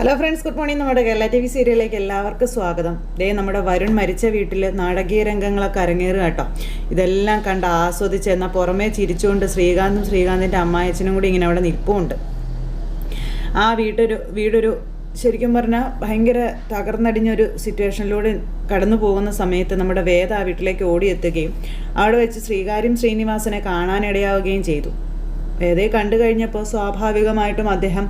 Hello friends, good morning. നമ്മുടെ Kerala TV സീരിയലിലേക്ക് എല്ലാവർക്കും സ്വാഗതം. നമ്മുടെ വരുൺ മരിച്ച വീട്ടിൽ നാടകീയ രംഗങ്ങളൊക്കെ അരങ്ങേറുക കേട്ടോ. ഇതെല്ലാം കണ്ട് ആസ്വദിച്ച് എന്നാൽ പുറമേ ചിരിച്ചുകൊണ്ട് ശ്രീകാന്തിൻ്റെ അമ്മായച്ചനും കൂടി ഇങ്ങനെ അവിടെ നിൽപ്പുണ്ട്. ആ വീടൊരു ശരിക്കും പറഞ്ഞാൽ ഭയങ്കര തകർന്നടിഞ്ഞൊരു സിറ്റുവേഷനിലൂടെ കടന്നു പോകുന്ന സമയത്ത് നമ്മുടെ വേദ ആ വീട്ടിലേക്ക് ഓടിയെത്തുകയും അവിടെ വെച്ച് ശ്രീനിവാസനെ കാണാനിടയാവുകയും ചെയ്തു. വേദയെ കണ്ടു കഴിഞ്ഞപ്പോൾ സ്വാഭാവികമായിട്ടും അദ്ദേഹം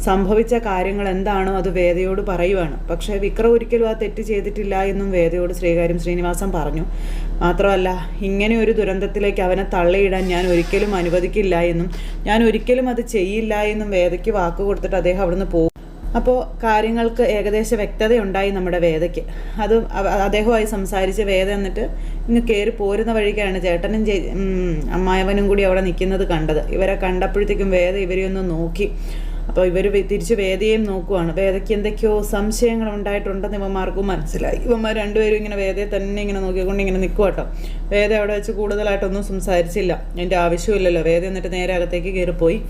സംഭവിച്ച കാര്യങ്ങൾ എന്താണോ അത് വേദയോട് പറയുവാണ്. പക്ഷേ വിക്രം ഒരിക്കലും ആ തെറ്റ് ചെയ്തിട്ടില്ല എന്നും വേദയോട് ശ്രീനിവാസൻ പറഞ്ഞു. മാത്രമല്ല, ഇങ്ങനെ ഒരു ദുരന്തത്തിലേക്ക് അവനെ തള്ളിയിടാൻ ഞാൻ ഒരിക്കലും അനുവദിക്കില്ല എന്നും ഞാൻ ഒരിക്കലും അത് ചെയ്യില്ല എന്നും വേദയ്ക്ക് വാക്ക് കൊടുത്തിട്ട് അദ്ദേഹം അവിടുന്ന് പോകും. അപ്പോൾ കാര്യങ്ങൾക്ക് ഏകദേശ വ്യക്തതയുണ്ടായി നമ്മുടെ വേദയ്ക്ക്. അദ്ദേഹവുമായി സംസാരിച്ച് വേദ എന്നിട്ട് ഇന്ന് കയറി പോരുന്ന വഴിക്കാണ് ചേട്ടനും അമ്മായവനും കൂടി അവിടെ നിൽക്കുന്നത് കണ്ടത്. ഇവരെ കണ്ടപ്പോഴത്തേക്കും വേദ ഇവരെയൊന്ന് നോക്കി. അപ്പോൾ ഇവർ തിരിച്ച് വേദയെയും നോക്കുവാണ്. വേദയ്ക്ക് എന്തൊക്കെയോ സംശയങ്ങൾ ഉണ്ടായിട്ടുണ്ടെന്ന് ഇവന്മാർക്കും മനസ്സിലായി. ഇവന്മാർ രണ്ടുപേരും ഇങ്ങനെ വേദയെ തന്നെ ഇങ്ങനെ നോക്കിക്കൊണ്ട് ഇങ്ങനെ നിൽക്കുക കേട്ടോ. വേദ അവിടെ വെച്ച് കൂടുതലായിട്ടൊന്നും സംസാരിച്ചില്ല, അതിൻ്റെ ആവശ്യമില്ലല്ലോ. വേദ എന്നിട്ട് നേരെ അകത്തേക്ക് കയറിപ്പോയി.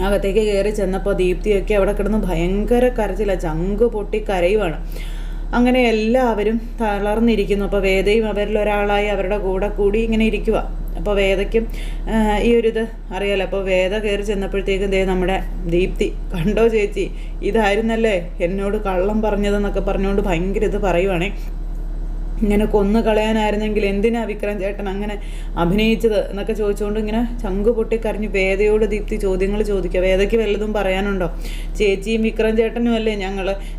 അകത്തേക്ക് കയറി ചെന്നപ്പോൾ ദീപ്തിയൊക്കെ അവിടെ കിടന്ന് ഭയങ്കര കരച്ചില്ല, ചങ്ക് പൊട്ടി കരയുവാണ്. അങ്ങനെ എല്ലാവരും തളർന്നിരിക്കുന്നു. അപ്പോൾ വേദയും അവരിൽ ഒരാളായി അവരുടെ കൂടെ കൂടി ഇങ്ങനെ ഇരിക്കുക. അപ്പോൾ വേദയ്ക്കും ഈ ഒരിത് അറിയാലോ. അപ്പോൾ വേദ കയറി ചെന്നപ്പോഴത്തേക്കും നമ്മുടെ ദീപ്തി, കണ്ടോ ചേച്ചി, ഇതായിരുന്നല്ലേ എന്നോട് കള്ളം പറഞ്ഞതെന്നൊക്കെ പറഞ്ഞുകൊണ്ട് ഭയങ്കര ഇത് പറയുവാണേ. ഇങ്ങനെ കൊന്നു കളയാനായിരുന്നെങ്കിൽ എന്തിനാ വിക്രം ചേട്ടൻ അങ്ങനെ അഭിനയിച്ചത് എന്നൊക്കെ ചോദിച്ചുകൊണ്ട് ഇങ്ങനെ ചങ്ക് പൊട്ടിക്കരഞ്ഞു വേദയോട് ദീപ്തി ചോദ്യങ്ങൾ ചോദിക്കുക. വേദയ്ക്ക് വല്ലതും പറയാനുണ്ടോ? ചേച്ചിയും വിക്രം ചേട്ടനും അല്ലേ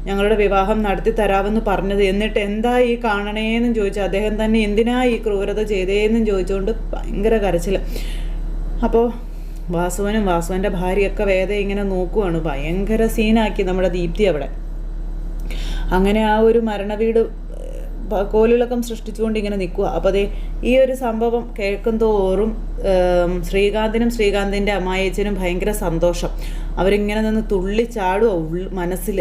ഞങ്ങളുടെ വിവാഹം നടത്തി തരാമെന്ന് പറഞ്ഞത്, എന്നിട്ട് എന്താ ഈ കാണണേന്നും ചോദിച്ചു. അദ്ദേഹം തന്നെ എന്തിനാ ഈ ക്രൂരത ചെയ്തേന്നും ചോദിച്ചുകൊണ്ട് ഭയങ്കര കരച്ചിൽ. അപ്പോൾ വാസുവിൻ്റെ ഭാര്യയൊക്കെ വേദ ഇങ്ങനെ നോക്കുവാണ്. ഭയങ്കര സീനാക്കി നമ്മുടെ ദീപ്തി അവിടെ. അങ്ങനെ ആ ഒരു മരണവീട് കോലിളക്കം സൃഷ്ടിച്ചുകൊണ്ട് ഇങ്ങനെ നിൽക്കുക. അപ്പോൾ അതേ ഈ ഒരു സംഭവം കേൾക്കും തോറും ശ്രീകാന്തിൻ്റെ അമ്മായച്ചനും ഭയങ്കര സന്തോഷം. അവരിങ്ങനെ നിന്ന് തുള്ളിച്ചാടുക മനസ്സിൽ.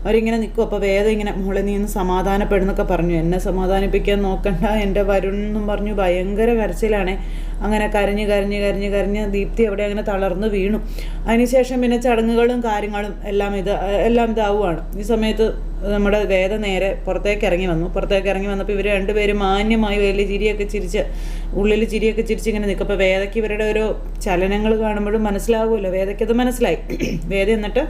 അവരിങ്ങനെ നിൽക്കും. അപ്പോൾ വേദ ഇങ്ങനെ മോളെ നീ ഒന്ന് സമാധാനപ്പെടുന്നൊക്കെ പറഞ്ഞു. എന്നെ സമാധാനിപ്പിക്കാൻ നോക്കണ്ട എൻ്റെ വരുൺ എന്നും പറഞ്ഞു ഭയങ്കര കരച്ചിലാണേ. അങ്ങനെ കരഞ്ഞ് ദീപ്തി അവിടെ അങ്ങനെ തളർന്നു വീണു. അതിനുശേഷം പിന്നെ ചടങ്ങുകളും കാര്യങ്ങളും എല്ലാം ഇതാവുകയാണ്. ഈ സമയത്ത് നമ്മുടെ വേദ നേരെ പുറത്തേക്ക് ഇറങ്ങി വന്നപ്പോൾ ഇവർ രണ്ടുപേരും മാന്യമായി വലിയ ഉള്ളിൽ ചിരിയൊക്കെ ചിരിച്ച് ഇങ്ങനെ നിൽക്കും. അപ്പോൾ വേദയ്ക്ക് ഇവരുടെ ഓരോ ചലനങ്ങൾ കാണുമ്പോഴും മനസ്സിലാവുമല്ലോ. വേദയ്ക്കത് മനസ്സിലായി. വേദ എന്നിട്ട്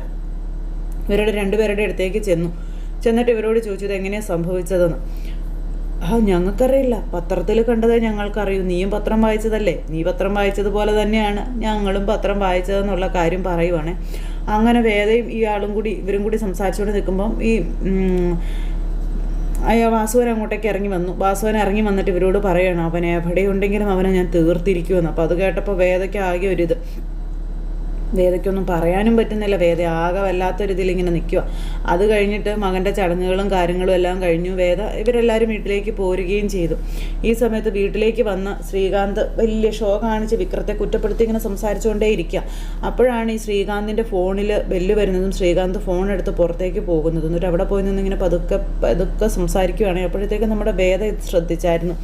ഇവരുടെ രണ്ടുപേരുടെ അടുത്തേക്ക് ചെന്നിട്ട് ഇവരോട് ചോദിച്ചത് എങ്ങനെയാണ് സംഭവിച്ചതെന്ന്. ഞങ്ങൾക്കറിയില്ല, പത്രത്തിൽ കണ്ടതേ ഞങ്ങൾക്കറിയൂ. നീയും പത്രം വായിച്ചതല്ലേ, നീ പത്രം വായിച്ചതുപോലെ തന്നെയാണ് ഞങ്ങളും പത്രം വായിച്ചതെന്നുള്ള കാര്യം പറയുവാണ്. അങ്ങനെ വേദയും ഇവരും കൂടി സംസാരിച്ചുകൊണ്ട് നിൽക്കുമ്പം ഈ വാസുവൻ അങ്ങോട്ടേക്ക് ഇറങ്ങി വന്നിട്ട് ഇവരോട് പറയണം അവൻ എവിടെയുണ്ടെങ്കിലും അവനെ ഞാൻ തീർത്തിരിക്കുമെന്ന്. അപ്പോൾ അത് കേട്ടപ്പോൾ വേദയ്ക്ക് ആകെ വേദയ്ക്കൊന്നും പറയാനും പറ്റുന്നില്ല. വേദ ആകെ വല്ലാത്തൊരിതിൽ ഇങ്ങനെ നിൽക്കുക. അത് കഴിഞ്ഞിട്ട് മകൻ്റെ ചടങ്ങുകളും കാര്യങ്ങളും എല്ലാം കഴിഞ്ഞു. ഇവരെല്ലാവരും വീട്ടിലേക്ക് പോരുകയും ചെയ്തു. ഈ സമയത്ത് വീട്ടിലേക്ക് വന്ന ശ്രീകാന്ത് വലിയ ഷോ കാണിച്ച് വിക്രത്തെ കുറ്റപ്പെടുത്തി ഇങ്ങനെ സംസാരിച്ചുകൊണ്ടേ ഇരിക്കുക. അപ്പോഴാണ് ഈ ശ്രീകാന്തിൻ്റെ ഫോണിൽ ബെല്ല് വരുന്നതും ശ്രീകാന്ത് ഫോൺ എടുത്ത് പുറത്തേക്ക് പോകുന്നതും. എന്നിട്ട് അവിടെ പോയി നിന്ന് ഇങ്ങനെ പതുക്കെ സംസാരിക്കുകയാണെങ്കിൽ അപ്പോഴത്തേക്കും നമ്മുടെ വേദ ഇത് ശ്രദ്ധിച്ചായിരുന്നു.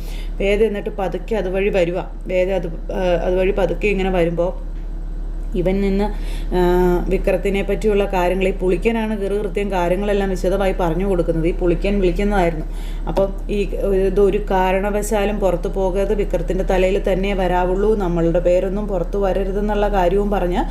വേദ എന്നിട്ട് പതുക്കെ അതുവഴി വരുക. വേദ അതുവഴി പതുക്കെ ഇങ്ങനെ വരുമ്പോൾ ഇവൻ നിന്ന് വിക്രത്തിനെ പറ്റിയുള്ള കാര്യങ്ങൾ, ഈ പുളിക്കനാണ് കൃത്യം കാര്യങ്ങളെല്ലാം വിശദമായി പറഞ്ഞു കൊടുക്കുന്നത്. ഈ പുളിക്കൻ വിളിക്കുന്നതായിരുന്നു. അപ്പം ഇതൊരു കാരണവശാലും പുറത്തു പോകാതെ വിക്രത്തിൻ്റെ തലയിൽ തന്നെ വരാവുള്ളൂ, നമ്മളുടെ പേരൊന്നും പുറത്തു വരരുതെന്നുള്ള കാര്യവും പറഞ്ഞ്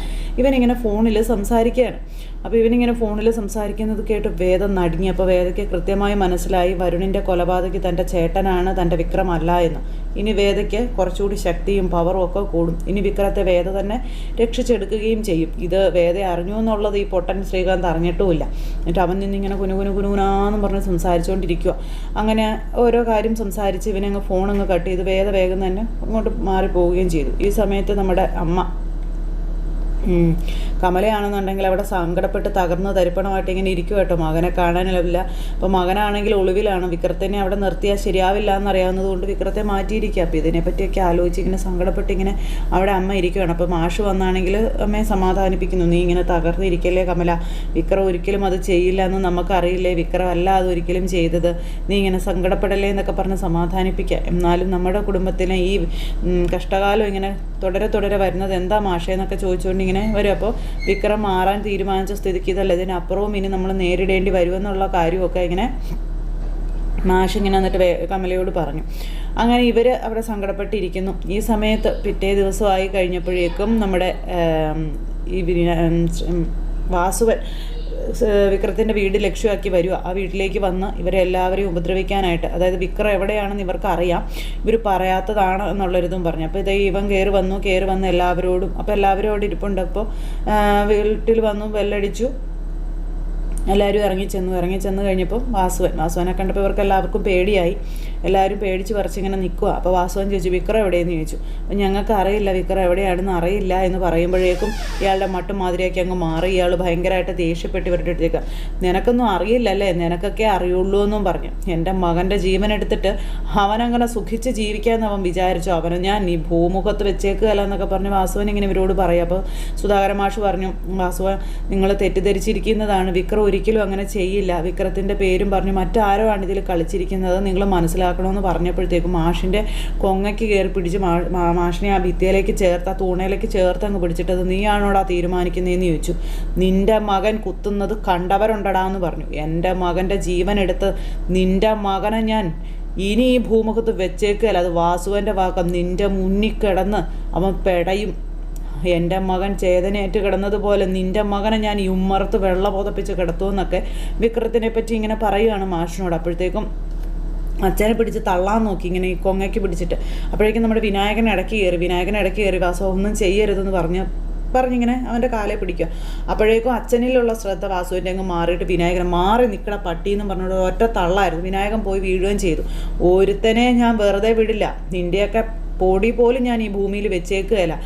ഇവനിങ്ങനെ ഫോണിൽ സംസാരിക്കുകയാണ്. അപ്പോൾ ഇവനിങ്ങനെ ഫോണിൽ സംസാരിക്കുന്നത് കേട്ട് വേദ നടുങ്ങി. അപ്പോൾ വേദയ്ക്ക് കൃത്യമായി മനസ്സിലായി വരുണിൻ്റെ കൊലപാതകി തൻ്റെ ചേട്ടനാണ്, തൻ്റെ വിക്രമല്ല എന്ന്. ഇനി വേദയ്ക്ക് കുറച്ചുകൂടി ശക്തിയും പവറും ഒക്കെ കൂടും. ഇനി വിക്രത്തെ വേദ തന്നെ രക്ഷിച്ചെടുക്കുകയും ചെയ്യും. ഇത് വേദ അറിഞ്ഞു എന്നുള്ളത് ഈ പൊട്ടൻ ശ്രീകാന്ത് അറിഞ്ഞിട്ടുമില്ല. എന്നിട്ട് അവൻ നിന്നിങ്ങനെ കുനുകുനാന്നും പറഞ്ഞ് സംസാരിച്ചുകൊണ്ടിരിക്കുക. അങ്ങനെ ഓരോ കാര്യം സംസാരിച്ച് ഇവനങ്ങ് ഫോണങ്ങ് കട്ട് ചെയ്ത് വേഗം തന്നെ അങ്ങോട്ട് മാറിപ്പോവുകയും ചെയ്തു. ഈ സമയത്ത് നമ്മുടെ അമ്മ കമലയാണെന്നുണ്ടെങ്കിൽ അവിടെ സങ്കടപ്പെട്ട് തകർന്ന് തരിപ്പണമായിട്ട് ഇങ്ങനെ ഇരിക്കും കേട്ടോ. മകനെ കാണാനില്ല. അപ്പോൾ മകനാണെങ്കിൽ ഒളിവിലാണ്. വിക്രത്തിനെ അവിടെ നിർത്തിയാൽ ശരിയാവില്ല എന്നറിയാവുന്നത് കൊണ്ട് വിക്രത്തെ മാറ്റിയിരിക്കുക. അപ്പോൾ ഇതിനെപ്പറ്റിയൊക്കെ ആലോചിച്ച് ഇങ്ങനെ സങ്കടപ്പെട്ട് ഇങ്ങനെ അവിടെ അമ്മ ഇരിക്കുകയാണ്. അപ്പോൾ മാഷ് വന്നാണെങ്കിൽ അമ്മയെ സമാധാനിപ്പിക്കുന്നു. നീ ഇങ്ങനെ തകർന്നിരിക്കല്ലേ കമല, വിക്രം ഒരിക്കലും അത് ചെയ്യില്ല എന്ന് നമുക്കറിയില്ലേ, വിക്രം അല്ല അതൊരിക്കലും ചെയ്തത്, നീ ഇങ്ങനെ സങ്കടപ്പെടല്ലേ എന്നൊക്കെ പറഞ്ഞ് സമാധാനിപ്പിക്കുക. എന്നാലും നമ്മുടെ കുടുംബത്തിലെ ഈ കഷ്ടകാലം ഇങ്ങനെ തുടരെ വരുന്നത് എന്താ മാഷേ എന്നൊക്കെ ചോദിച്ചുകൊണ്ട് ഇങ്ങനെ വരും. അപ്പോൾ വിക്രം മാറാൻ തീരുമാനിച്ച സ്ഥിതിക്ക് ഇതല്ല, ഇതിനപ്പുറവും ഇനി നമ്മൾ നേരിടേണ്ടി വരുമെന്നുള്ള കാര്യമൊക്കെ ഇങ്ങനെ മാഷ് ഇങ്ങനെ വന്നിട്ട് കമലയോട് പറഞ്ഞു. അങ്ങനെ ഇവർ അവിടെ സങ്കടപ്പെട്ടിരിക്കുന്നു. ഈ സമയത്ത് പിറ്റേ ദിവസമായി കഴിഞ്ഞപ്പോഴേക്കും നമ്മുടെ ഈ വാസുവൻ വിക്രത്തിൻ്റെ വീട് ലക്ഷ്യമാക്കി വരിക. ആ വീട്ടിലേക്ക് വന്ന് ഇവരെല്ലാവരെയും ഉപദ്രവിക്കാനായിട്ട്, അതായത് വിക്രം എവിടെയാണെന്ന് ഇവർക്ക് അറിയാം, ഇവർ പറയാത്തതാണ് എന്നുള്ളൊരിതും പറഞ്ഞു. അപ്പോൾ ഇതേ ഇവൻ കയറി വന്ന് എല്ലാവരോടും, അപ്പോൾ എല്ലാവരും അവിടെ ഇരിപ്പുണ്ട്. അപ്പോൾ വീട്ടിൽ വന്നു, ബെല്ലടിച്ചു, എല്ലാവരും ഇറങ്ങിച്ചെന്ന് കഴിഞ്ഞപ്പോൾ വാസുവനെ കണ്ടപ്പോൾ ഇവർക്ക് എല്ലാവർക്കും പേടിയായി. എല്ലാവരും പേടിച്ച് പറിച്ചിങ്ങനെ നിൽക്കുക. അപ്പോൾ വാസുവൻ ചോദിച്ചു, വിക്രം എവിടെയെന്ന് ചോദിച്ചു. അപ്പോൾ ഞങ്ങൾക്ക് അറിയില്ല, വിക്രം എവിടെയാണെന്ന് അറിയില്ല എന്ന് പറയുമ്പോഴേക്കും ഇയാളുടെ മട്ടും മാതിരിയൊക്കെ അങ്ങ് മാറി. ഇയാൾ ഭയങ്കരമായിട്ട് ദേഷ്യപ്പെട്ട് ഇവരുടെ അടുത്തേക്ക്, നിനക്കൊന്നും അറിയില്ലല്ലേ, നിനക്കൊക്കെ അറിയുള്ളൂ എന്നും പറഞ്ഞു. എൻ്റെ മകൻ്റെ ജീവൻ എടുത്തിട്ട് അവനങ്ങനെ സുഖിച്ച് ജീവിക്കാമെന്ന് അവൻ വിചാരിച്ചു, അവനെ ഞാൻ ഈ ഭൂമുഖത്ത് വെച്ചേക്കുകയല്ല എന്നൊക്കെ പറഞ്ഞ് വാസുവൻ ഇങ്ങനെ ഇവരോട് പറയും. അപ്പോൾ സുധാകരൻ മാഷ് പറഞ്ഞു, വാസുവൻ നിങ്ങൾ തെറ്റിദ്ധരിച്ചിരിക്കുന്നതാണ്, വിക്രം ഒരിക്കലും അങ്ങനെ ചെയ്യില്ല, വിക്രത്തിൻ്റെ പേരും പറഞ്ഞു മറ്റാരോ ആണ് ഇതിൽ കളിച്ചിരിക്കുന്നത്, നിങ്ങൾ മനസ്സിലാക്കണമെന്ന് പറഞ്ഞപ്പോഴത്തേക്കും മാഷിൻ്റെ കൊങ്ങയ്ക്ക് കയറി പിടിച്ച് മാഷിനെ ആ ഭിത്തിയിലേക്ക് ചേർത്ത്, ആ തൂണയിലേക്ക് ചേർത്ത് അങ്ങ് പിടിച്ചിട്ടത് നീയാണോടാ തീരുമാനിക്കുന്നതെന്ന് ചോദിച്ചു. നിൻ്റെ മകൻ കുത്തുന്നത് കണ്ടവരുണ്ടടാ എന്ന് പറഞ്ഞു. എൻ്റെ മകൻ്റെ ജീവൻ എടുത്ത് നിൻ്റെ മകനെ ഞാൻ ഇനി ഈ ഭൂമുഖത്ത് വെച്ചേക്കല്ല, അത് വാസുവൻ്റെ വാക്കം, നിൻ്റെ മുന്നിൽ കിടന്ന് അവൻ പെടയും, എൻ്റെ മകൻ ചേതനയേറ്റ് കിടന്നതുപോലെ നിൻ്റെ മകനെ ഞാൻ ഈ ഉമ്മറത്ത് വെള്ള പുതപ്പിച്ച് കിടത്തുമെന്നൊക്കെ വിക്രത്തിനെ പറ്റി ഇങ്ങനെ പറയുകയാണ് മാഷിനോട്. അപ്പോഴത്തേക്കും അച്ഛനെ പിടിച്ച് തള്ളാൻ നോക്കി, ഇങ്ങനെ ഈ കൊങ്ങയ്ക്ക് പിടിച്ചിട്ട്. അപ്പോഴേക്കും നമ്മുടെ വിനായകൻ ഇടയ്ക്ക് കയറി വാസു ഒന്നും ചെയ്യരുതെന്ന് പറഞ്ഞിങ്ങനെ അവൻ്റെ കാലെ പിടിക്കുക. അപ്പോഴേക്കും അച്ഛനിലുള്ള ശ്രദ്ധ വാസുവിൻ്റെ അങ്ങ് മാറിയിട്ട് വിനായകൻ മാറി നിൽക്കണ പട്ടിയെന്നും പറഞ്ഞുകൊണ്ട് ഒറ്റ തള്ളായിരുന്നു. വിനായകൻ പോയി വീഴുകയും ചെയ്തു. ഒരുത്തനെ ഞാൻ വെറുതെ വിടില്ല, നിൻ്റെയൊക്കെ പൊടി പോലും ഞാൻ ഈ ഭൂമിയിൽ വെച്ചേക്കുകയല്ല,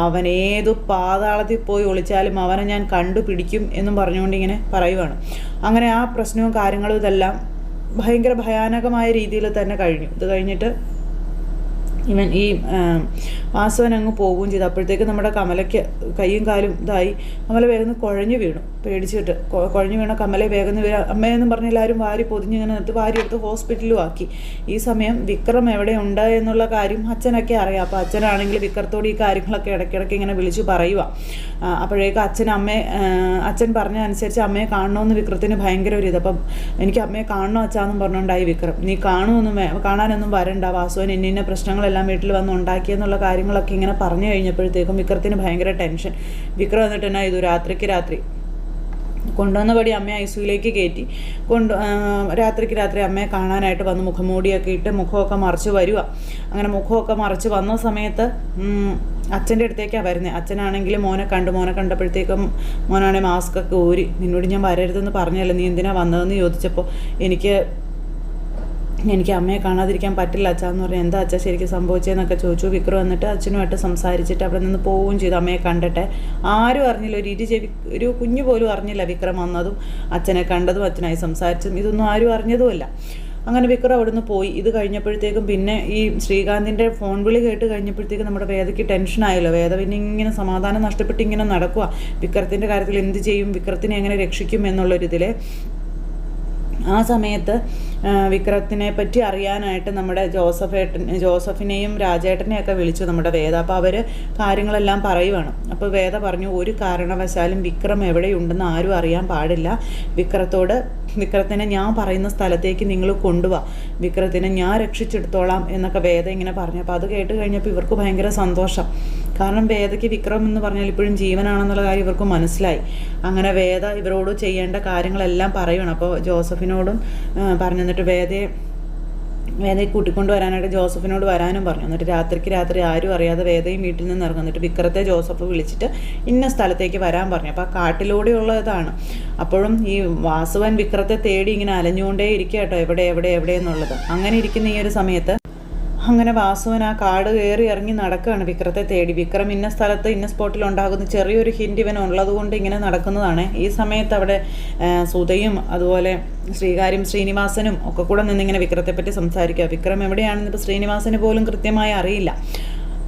അവൻ ഏതു പാതാളത്തിൽ പോയി ഒളിച്ചാലും അവനെ ഞാൻ കണ്ടുപിടിക്കും എന്നും പറഞ്ഞുകൊണ്ട് ഇങ്ങനെ പറയുവാണ്. അങ്ങനെ ആ പ്രശ്നവും കാര്യങ്ങളും ഇതെല്ലാം ഭയങ്കര ഭയാനകമായ രീതിയിൽ തന്നെ കഴിഞ്ഞു. ഇത് കഴിഞ്ഞിട്ട് ഇവൻ ഈ വാസുവൻ അങ്ങ് പോവുകയും ചെയ്തു. അപ്പോഴത്തേക്ക് നമ്മുടെ കമലയ്ക്ക് കൈയും കാലും ഇതായി. കമല വേഗം കുഴഞ്ഞു വീണു, പേടിച്ചിട്ട് കുഴഞ്ഞു വീണ കമലയെ വേഗം അമ്മയെന്നും പറഞ്ഞ് എല്ലാവരും വാരി പൊതിഞ്ഞിങ്ങനെ നിർത്തി വാരി എടുത്ത് ഹോസ്പിറ്റലിലും ആക്കി. ഈ സമയം വിക്രം എവിടെയുണ്ട് എന്നുള്ള കാര്യം അച്ഛനൊക്കെ അറിയാം. അപ്പോൾ അച്ഛനാണെങ്കിൽ വിക്രത്തോട് ഈ കാര്യങ്ങളൊക്കെ ഇടയ്ക്കിടയ്ക്ക് ഇങ്ങനെ വിളിച്ചു പറയുക. അപ്പോഴേക്കും അച്ഛൻ പറഞ്ഞ അനുസരിച്ച് അമ്മയെ കാണണമെന്ന് വിക്രത്തിന് ഭയങ്കര ഒരു ഇത്. അപ്പം എനിക്ക് അമ്മയെ കാണണോ അച്ഛാന്നും പറഞ്ഞുകൊണ്ടായി വിക്രം. നീ കാണാനൊന്നും വരണ്ട, വാസുവൻ ഇന്ന പ്രശ്നങ്ങളെല്ലാം വീട്ടിൽ വന്ന് ഉണ്ടാക്കിയെന്നുള്ള കാര്യങ്ങളൊക്കെ ഇങ്ങനെ പറഞ്ഞു കഴിഞ്ഞപ്പോഴത്തേക്കും വിക്രത്തിന് ഭയങ്കര ടെൻഷൻ. വിക്രം എന്നിട്ട് എന്നാ ഇത് രാത്രി കൊണ്ടുവന്നപടി അമ്മയെ ഐസിയുലേക്ക് കയറ്റി രാത്രി അമ്മയെ കാണാനായിട്ട് വന്ന് മുഖംമൂടിയൊക്കെ ഇട്ട് മുഖമൊക്കെ മറച്ച് വരിക. അങ്ങനെ മുഖമൊക്കെ മറച്ച് വന്ന സമയത്ത് അച്ഛൻ്റെ അടുത്തേക്കാണ് വരുന്നത്. അച്ഛനാണെങ്കിൽ മോനെ കണ്ടപ്പോഴത്തേക്കും മോനാണെങ്കിൽ മാസ്കൊക്കെ ഊരി, നിന്നോട് ഞാൻ വരരുതെന്ന് പറഞ്ഞല്ലോ, നീ എന്തിനാണ് വന്നതെന്ന് ചോദിച്ചപ്പോൾ എനിക്ക് അമ്മയെ കാണാതിരിക്കാൻ പറ്റില്ല അച്ഛാന്ന് പറഞ്ഞു. എന്താ അച്ഛാ ശരിക്കും സംഭവിച്ചതെന്നൊക്കെ ചോദിച്ചു. വിക്രം വന്നിട്ട് അച്ഛനുമായിട്ട് സംസാരിച്ചിട്ട് അവിടെ നിന്ന് പോവുകയും ചെയ്തു. അമ്മയെ കണ്ടിട്ട് ആരും അറിഞ്ഞില്ല, ഒരു കുഞ്ഞു പോലും അറിഞ്ഞില്ല വിക്രം വന്നതും അച്ഛനെ കണ്ടതും അച്ഛനായി സംസാരിച്ചതും ഇതൊന്നും ആരും അറിഞ്ഞതുമല്ല. അങ്ങനെ വിക്രം അവിടുന്ന് പോയി. ഇത് കഴിഞ്ഞപ്പോഴത്തേക്കും പിന്നെ ഈ ശ്രീകാന്തിൻ്റെ ഫോൺ വിളി കേട്ട് കഴിഞ്ഞപ്പോഴത്തേക്കും നമ്മുടെ വേദയ്ക്ക് ടെൻഷനായല്ലോ. വേദ പിന്നെ ഇങ്ങനെ സമാധാനം നഷ്ടപ്പെട്ട് ഇങ്ങനെ നടക്കുക. വിക്രത്തിൻ്റെ കാര്യത്തിൽ എന്ത് ചെയ്യും, വിക്രത്തിനെ എങ്ങനെ രക്ഷിക്കും എന്നുള്ളൊരിതിൽ ആ സമയത്ത് വിക്രത്തിനെ പറ്റി അറിയാനായിട്ട് നമ്മുടെ ജോസഫിനെയും രാജേട്ടനെയൊക്കെ വിളിച്ചു നമ്മുടെ വേദ. അപ്പോൾ അവർ കാര്യങ്ങളെല്ലാം പറയുവാണ്. അപ്പോൾ വേദ പറഞ്ഞു, ഒരു കാരണവശാലും വിക്രം എവിടെയുണ്ടെന്ന് ആരും അറിയാൻ പാടില്ല, വിക്രത്തിനെ ഞാൻ പറയുന്ന സ്ഥലത്തേക്ക് നിങ്ങൾ കൊണ്ടുപോവാ, വിക്രത്തിനെ ഞാൻ രക്ഷിച്ചെടുത്തോളാം എന്നൊക്കെ വേദ ഇങ്ങനെ പറഞ്ഞു. അപ്പോൾ അത് കേട്ട് കഴിഞ്ഞപ്പോൾ ഇവർക്ക് ഭയങ്കര സന്തോഷം. കാരണം വേദയ്ക്ക് വിക്രം എന്ന് പറഞ്ഞാൽ ഇപ്പോഴും ജീവനാണെന്നുള്ള കാര്യം ഇവർക്ക് മനസ്സിലായി. അങ്ങനെ വേദ ഇവരോട് ചെയ്യേണ്ട കാര്യങ്ങളെല്ലാം പറയണം. അപ്പോൾ ജോസഫിനോടും പറഞ്ഞു. എന്നിട്ട് വേദയെ കൂട്ടിക്കൊണ്ട് വരാനായിട്ട് ജോസഫിനോട് വരാനും പറഞ്ഞു. എന്നിട്ട് രാത്രി ആരും അറിയാതെ വേദയും വീട്ടിൽ നിന്ന് ഇറങ്ങും. എന്നിട്ട് വിക്രത്തെ ജോസഫ് വിളിച്ചിട്ട് ഇന്ന സ്ഥലത്തേക്ക് വരാൻ പറഞ്ഞു. അപ്പോൾ ആ കാട്ടിലൂടെയുള്ള ഇതാണ്. അപ്പോഴും ഈ വാസുവൻ വിക്രത്തെ തേടി ഇങ്ങനെ അലഞ്ഞുകൊണ്ടേ ഇരിക്കുക കേട്ടോ, എവിടെ എന്നുള്ളത്. അങ്ങനെ ഇരിക്കുന്ന ഈ ഒരു സമയത്ത് അങ്ങനെ വാസുവൻ ആ കാട് കയറി ഇറങ്ങി നടക്കുകയാണ് വിക്രത്തെ തേടി. വിക്രം ഇന്ന സ്ഥലത്ത് ഇന്ന സ്പോട്ടിൽ ഉണ്ടാകുന്ന ചെറിയൊരു ഹിൻഡ് ഇവൻ ഉള്ളതുകൊണ്ട് ഇങ്ങനെ നടക്കുന്നതാണ്. ഈ സമയത്ത് അവിടെ സുധയും അതുപോലെ ശ്രീനിവാസനും ഒക്കെ കൂടെ നിന്നിങ്ങനെ വിക്രത്തെപ്പറ്റി സംസാരിക്കുക. വിക്രം എവിടെയാണെന്ന് ഇപ്പോൾ ശ്രീനിവാസന് പോലും കൃത്യമായി അറിയില്ല.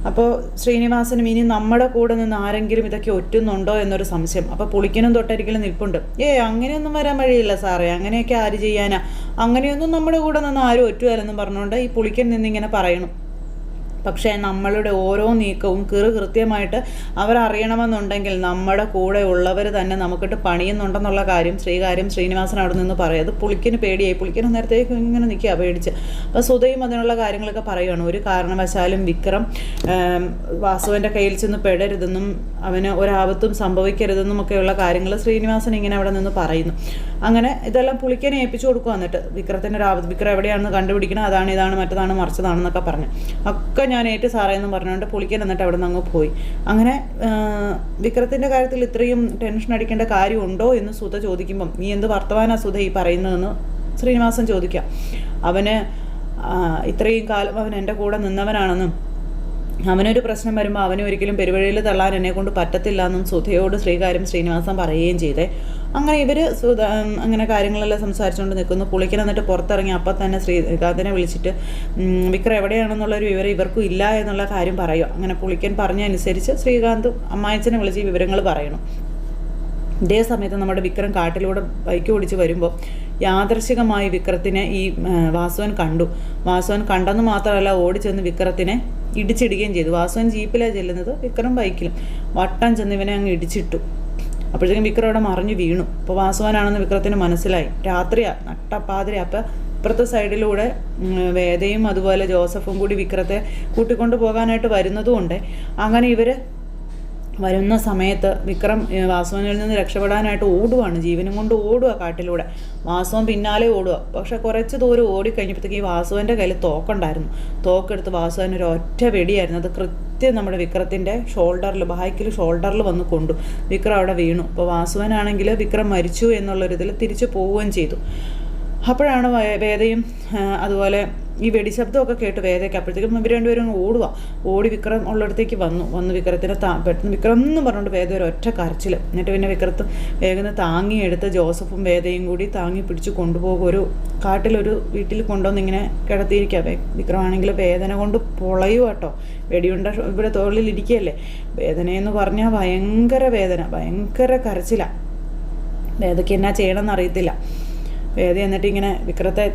അപ്പോൾ ശ്രീനിവാസനും ഇനി നമ്മുടെ കൂടെ നിന്ന് ആരെങ്കിലും ഇതൊക്കെ ഒറ്റുന്നുണ്ടോ എന്നൊരു സംശയം. അപ്പോൾ പുളിക്കനും തൊട്ടരിക്കലും നിൽപ്പുണ്ട്. അങ്ങനെയൊന്നും വരാൻ വഴിയില്ല സാറേ, അങ്ങനെയൊക്കെ ആര് ചെയ്യാനാ, അങ്ങനെയൊന്നും നമ്മുടെ കൂടെ നിന്ന് ആരും ഒറ്റുകയല്ലെന്നും പറഞ്ഞുകൊണ്ട് ഈ പുളിക്കൻ നിന്നിങ്ങനെ പറയണം. പക്ഷേ നമ്മളുടെ ഓരോ നീക്കവും കൃത്യമായിട്ട് അവരറിയണമെന്നുണ്ടെങ്കിൽ നമ്മുടെ കൂടെ ഉള്ളവർ തന്നെ നമുക്കിട്ട് പണിയുന്നുണ്ടെന്നുള്ള കാര്യം ശ്രീനിവാസൻ അവിടെ നിന്ന് പറയും. അത് പുളിക്കിന് പേടിയായി. പുളിക്കിന് നേരത്തേക്ക് ഇങ്ങനെ നിൽക്കുക പേടിച്ച്. അപ്പോൾ സുധയും അതിനുള്ള കാര്യങ്ങളൊക്കെ പറയുകയാണ്. ഒരു കാരണവശാലും വിക്രം വാസുവിൻ്റെ കയ്യിൽ ചെന്ന് പെടരുതെന്നും അവന് ഒരാപത്തും സംഭവിക്കരുതെന്നും ഒക്കെയുള്ള കാര്യങ്ങൾ ശ്രീനിവാസൻ ഇങ്ങനെ അവിടെ നിന്ന് പറയുന്നു. അങ്ങനെ ഇതെല്ലാം പുളിക്കനെ ഏൽപ്പിച്ചു കൊടുക്കുക. എന്നിട്ട് വിക്രത്തിൻ്റെ ഒരു ആപത്ത്, വിക്രം എവിടെയാണെന്ന് കണ്ടുപിടിക്കണം, അതാണ് ഇതാണ് മറ്റതാണ് മറിച്ചതാണെന്നൊക്കെ പറഞ്ഞു. ഒക്കെ ഞാൻ ഏറ്റു സാറേ എന്ന് പറഞ്ഞുകൊണ്ട് പുളിക്കൻ എന്നിട്ട് അവിടെ നിന്ന് അങ്ങ് പോയി. അങ്ങനെ വിക്രത്തിൻ്റെ കാര്യത്തിൽ ഇത്രയും ടെൻഷൻ അടിക്കേണ്ട കാര്യമുണ്ടോ എന്ന് സുധ ചോദിക്കുമ്പം, നീ എന്ത് വർത്തമാനാ സുധ ഈ പറയുന്നതെന്ന് ശ്രീനിവാസൻ ചോദിക്കാം. അവന് ഇത്രയും കാലം അവൻ എൻ്റെ കൂടെ നിന്നവനാണെന്നും അവനൊരു പ്രശ്നം വരുമ്പോൾ അവനെ ഒരിക്കലും പെരുവഴിയിൽ തള്ളാൻ എന്നെക്കൊണ്ട് പറ്റത്തില്ല എന്നും സുധയോട് ശ്രീനിവാസൻ പറയുകയും ചെയ്തേ. അങ്ങനെ ഇവർ അങ്ങനെ കാര്യങ്ങളെല്ലാം സംസാരിച്ചുകൊണ്ട് നിൽക്കുന്നു. പുളിക്കൻ എന്നിട്ട് പുറത്തിറങ്ങി അപ്പം തന്നെ ശ്രീകാന്തിനെ വിളിച്ചിട്ട് വിക്രം എവിടെയാണെന്നുള്ളൊരു വിവരം ഇവർക്കും ഇല്ല എന്നുള്ള കാര്യം പറയുക. അങ്ങനെ പുളിക്കൻ പറഞ്ഞനുസരിച്ച് ശ്രീകാന്ത് അമ്മായച്ചനെ വിളിച്ച് ഈ വിവരങ്ങൾ പറയണം. ഇതേ സമയത്ത് നമ്മുടെ വിക്രം കാട്ടിലൂടെ ബൈക്ക് ഓടിച്ച് വരുമ്പോൾ യാദൃശികമായി വിക്രത്തിനെ ഈ വാസുവൻ കണ്ടു. വാസുവൻ കണ്ടെന്ന് മാത്രമല്ല ഓടിച്ചെന്ന് വിക്രത്തിനെ ഇടിച്ചിടുകയും ചെയ്തു. വാസുവൻ ജീപ്പിലാണ് ചെല്ലുന്നത്, വിക്രം ബൈക്കിലും. വട്ടം ചെന്ന് ഇവനെ അങ്ങ് ഇടിച്ചിട്ടു. അപ്പോഴത്തേക്കും വിക്രം അവിടെ മറിഞ്ഞു വീണു. അപ്പോൾ വാസുവനാണെന്ന് വിക്രത്തിന് മനസ്സിലായി. രാത്രിയാണ്, നട്ടപ്പാതിര. അപ്പോൾ ഇപ്പുറത്തെ സൈഡിലൂടെ വേദയും അതുപോലെ ജോസഫും കൂടി വിക്രത്തെ കൂട്ടിക്കൊണ്ടു പോകാനായിട്ട് വരുന്നതുകൊണ്ട് അങ്ങനെ ഇവർ വരുന്ന സമയത്ത് വിക്രം വാസുവനിൽ നിന്ന് രക്ഷപ്പെടാനായിട്ട് ഓടുകയാണ്, ജീവനും കൊണ്ട് ഓടുക കാട്ടിലൂടെ. വാസുവൻ പിന്നാലെ ഓടുക. പക്ഷെ കുറച്ച് ദൂരം ഓടിക്കഴിഞ്ഞപ്പോഴത്തേക്ക് ഈ വാസുവൻ്റെ കയ്യിൽ തോക്കുണ്ടായിരുന്നു. തോക്കെടുത്ത് വാസുവൻ ഒരു ഒറ്റ വെടിയായിരുന്നു. അത് കൃത്യം നമ്മുടെ വിക്രത്തിൻ്റെ ബാക്കിൽ ഷോൾഡറിൽ വന്ന് കൊണ്ടു. വിക്രം അവിടെ വീണു. അപ്പോൾ വാസുവനാണെങ്കിൽ വിക്രം മരിച്ചു എന്നുള്ളൊരിതിൽ തിരിച്ചു പോവുകയും ചെയ്തു. അപ്പോഴാണ് വേദയും അതുപോലെ ഈ വെടിശബ്ദമൊക്കെ കേട്ട് വേദയ്ക്ക്. അപ്പോഴത്തേക്കും ഇവർ രണ്ടുപേരും ഓടി വിക്രം ഉള്ളിടത്തേക്ക് വന്ന് വിക്രത്തിനെ പെട്ടെന്ന് വിക്രം എന്ന് പറഞ്ഞുകൊണ്ട് വേദ ഒരു ഒറ്റ കരച്ചിൽ. എന്നിട്ട് പിന്നെ വിക്രത്ത് വേഗം താങ്ങിയെടുത്ത് ജോസഫും വേദയും കൂടി താങ്ങി പിടിച്ച് കൊണ്ടുപോകും. ഒരു കാട്ടിലൊരു വീട്ടിൽ കൊണ്ടുവന്ന് ഇങ്ങനെ കിടത്തിയിരിക്കുക. വിക്രമാണെങ്കിൽ വേദന കൊണ്ട് പൊളയും കേട്ടോ. വെടിയുണ്ട ഇവിടെ തോളിലിരിക്കുകയല്ലേ. വേദനയെന്ന് പറഞ്ഞാൽ ഭയങ്കര വേദന, ഭയങ്കര കരച്ചിലാണ്. വേദയ്ക്ക് എന്നാ ചെയ്യണമെന്ന് അറിയത്തില്ല. വേദ എന്നിട്ട് ഇങ്ങനെ വിക്രത്തെ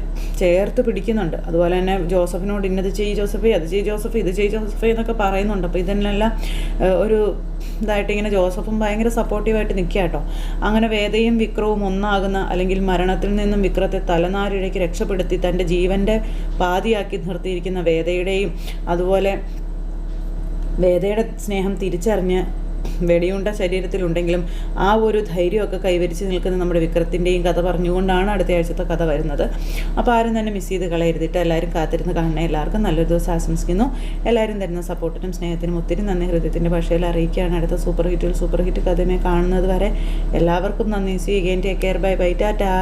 ചേർത്ത് പിടിക്കുന്നുണ്ട്. അതുപോലെ തന്നെ ജോസഫിനോട് ഇന്നത് ചെയ്യ് ജോസഫേ, അത് ചെയ്യ് ജോസഫ്, ഇത് ചെയ്യ് ജോസഫേ എന്നൊക്കെ പറയുന്നുണ്ട്. അപ്പോൾ ഇതിനെല്ലാം ഒരു ഇതായിട്ട് ഇങ്ങനെ ജോസഫും ഭയങ്കര സപ്പോർട്ടീവായിട്ട് നിൽക്കുക കേട്ടോ. അങ്ങനെ വേദയും വിക്രവും ഒന്നാകുന്ന, അല്ലെങ്കിൽ മരണത്തിൽ നിന്നും വിക്രത്തെ തലനാരിഴയ്ക്ക് രക്ഷപ്പെടുത്തി തൻ്റെ ജീവൻ്റെ പാതിയാക്കി നിർത്തിയിരിക്കുന്ന വേദയുടെയും അതുപോലെ വേദയുടെ സ്നേഹം തിരിച്ചറിഞ്ഞ് വെടിയുണ്ട ശരീരത്തിലുണ്ടെങ്കിലും ആ ഒരു ധൈര്യമൊക്കെ കൈവരിച്ച് നിൽക്കുന്ന നമ്മുടെ വിക്രത്തിൻ്റെയും കഥ പറഞ്ഞുകൊണ്ടാണ് അടുത്ത ആഴ്ചത്തെ കഥ വരുന്നത്. അപ്പോൾ ആരും തന്നെ മിസ് ചെയ്ത് കളയരുതിട്ട് എല്ലാവരും കാത്തിരുന്ന് കാണണേ. എല്ലാവർക്കും നല്ലൊരു ദിവസം ആശംസിക്കുന്നു. എല്ലാവരും തരുന്ന സപ്പോർട്ടിനും സ്നേഹത്തിനും ഒത്തിരി നന്ദി ഹൃദയത്തിൻ്റെ ഭാഷയിൽ അറിയിക്കുകയാണ്. അടുത്ത സൂപ്പർ ഹിറ്റ് കഥയുമായി കാണുന്നത് വരെ എല്ലാവർക്കും നന്ദി. See again, take care, bye bye, Tata.